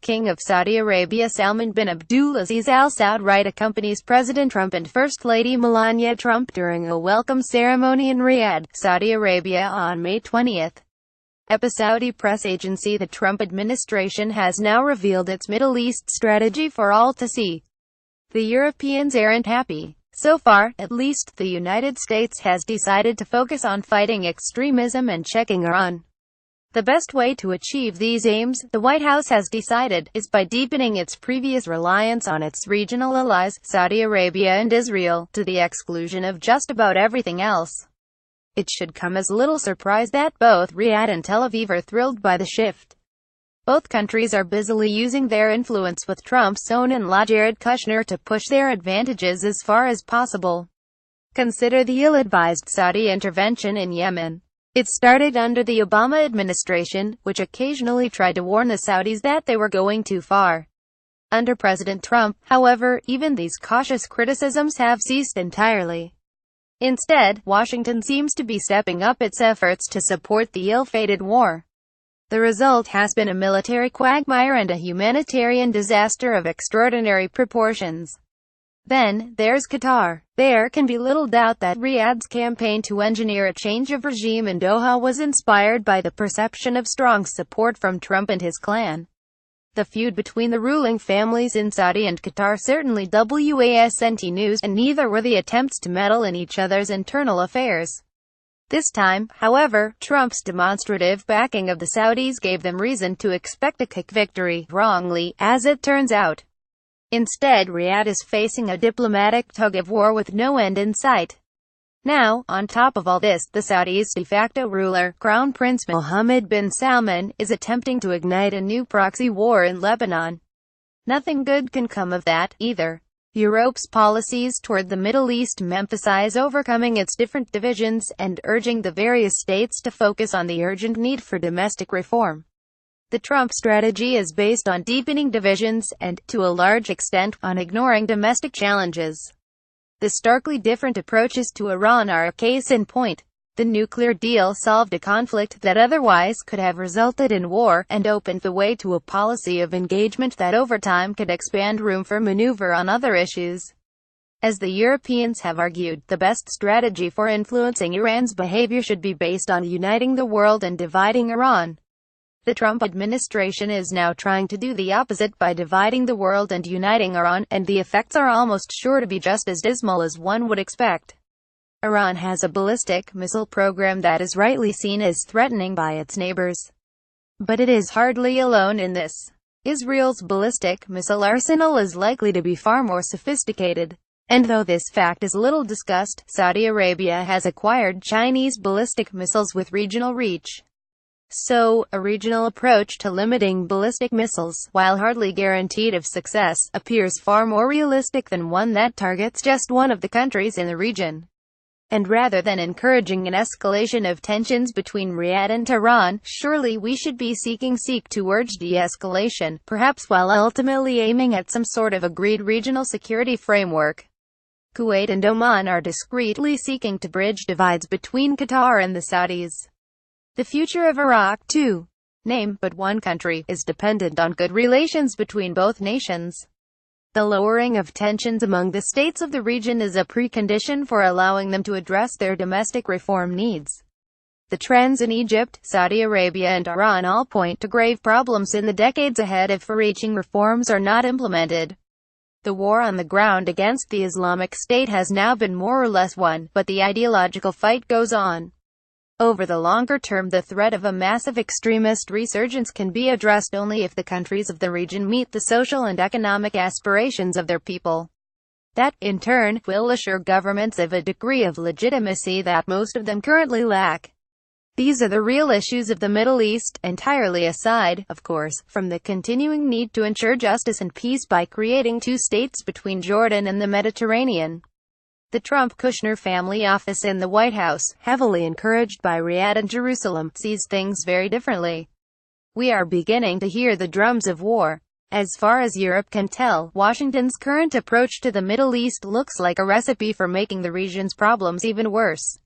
King of Saudi Arabia Salman bin Abdulaziz Al Saud accompanies President Trump and First Lady Melania Trump during a welcome ceremony in Riyadh, Saudi Arabia on May 20. EPASaudi Press Agency. The Trump administration has now revealed its Middle East strategy for all to see. The Europeans aren't happy. So far, at least, the United States has decided to focus on fighting extremism and checking Iran. The best way to achieve these aims, the White House has decided, is by deepening its previous reliance on its regional allies, Saudi Arabia and Israel, to the exclusion of just about everything else. It should come as little surprise that both Riyadh and Tel Aviv are thrilled by the shift. Both countries are busily using their influence with Trump's son-in-law Jared Kushner to push their advantages as far as possible. Consider the ill-advised Saudi intervention in Yemen. It started under the Obama administration, which occasionally tried to warn the Saudis that they were going too far. Under President Trump, however, even these cautious criticisms have ceased entirely. Instead, Washington seems to be stepping up its efforts to support the ill-fated war. The result has been a military quagmire and a humanitarian disaster of extraordinary proportions. Then, there's Qatar. There can be little doubt that Riyadh's campaign to engineer a change of regime in Doha was inspired by the perception of strong support from Trump and his clan. The feud between the ruling families in Saudi and Qatar certainly wasn't news, and neither were the attempts to meddle in each other's internal affairs. This time, however, Trump's demonstrative backing of the Saudis gave them reason to expect a quick victory, wrongly, as it turns out. Instead, Riyadh is facing a diplomatic tug-of-war with no end in sight. Now, on top of all this, the Saudis' de facto ruler, Crown Prince Mohammed bin Salman, is attempting to ignite a new proxy war in Lebanon. Nothing good can come of that, either. Europe's policies toward the Middle East emphasize overcoming its different divisions, and urging the various states to focus on the urgent need for domestic reform. The Trump strategy is based on deepening divisions, and, to a large extent, on ignoring domestic challenges. The starkly different approaches to Iran are a case in point. The nuclear deal solved a conflict that otherwise could have resulted in war, and opened the way to a policy of engagement that over time could expand room for maneuver on other issues. As the Europeans have argued, the best strategy for influencing Iran's behavior should be based on uniting the world and dividing Iran. The Trump administration is now trying to do the opposite by dividing the world and uniting Iran, and the effects are almost sure to be just as dismal as one would expect. Iran has a ballistic missile program that is rightly seen as threatening by its neighbors. But it is hardly alone in this. Israel's ballistic missile arsenal is likely to be far more sophisticated. And though this fact is little discussed, Saudi Arabia has acquired Chinese ballistic missiles with regional reach. So, a regional approach to limiting ballistic missiles, while hardly guaranteed of success, appears far more realistic than one that targets just one of the countries in the region. And rather than encouraging an escalation of tensions between Riyadh and Tehran, surely we should be seeking to urge de-escalation, perhaps while ultimately aiming at some sort of agreed regional security framework. Kuwait and Oman are discreetly seeking to bridge divides between Qatar and the Saudis. The future of Iraq, too, name but one country, is dependent on good relations between both nations. The lowering of tensions among the states of the region is a precondition for allowing them to address their domestic reform needs. The trends in Egypt, Saudi Arabia and Iran all point to grave problems in the decades ahead if far-reaching reforms are not implemented. The war on the ground against the Islamic State has now been more or less won, but the ideological fight goes on. Over the longer term, the threat of a massive extremist resurgence can be addressed only if the countries of the region meet the social and economic aspirations of their people. That, in turn, will assure governments of a degree of legitimacy that most of them currently lack. These are the real issues of the Middle East, entirely aside, of course, from the continuing need to ensure justice and peace by creating two states between Jordan and the Mediterranean. The Trump-Kushner family office in the White House, heavily encouraged by Riyadh and Jerusalem, sees things very differently. We are beginning to hear the drums of war. As far as Europe can tell, Washington's current approach to the Middle East looks like a recipe for making the region's problems even worse.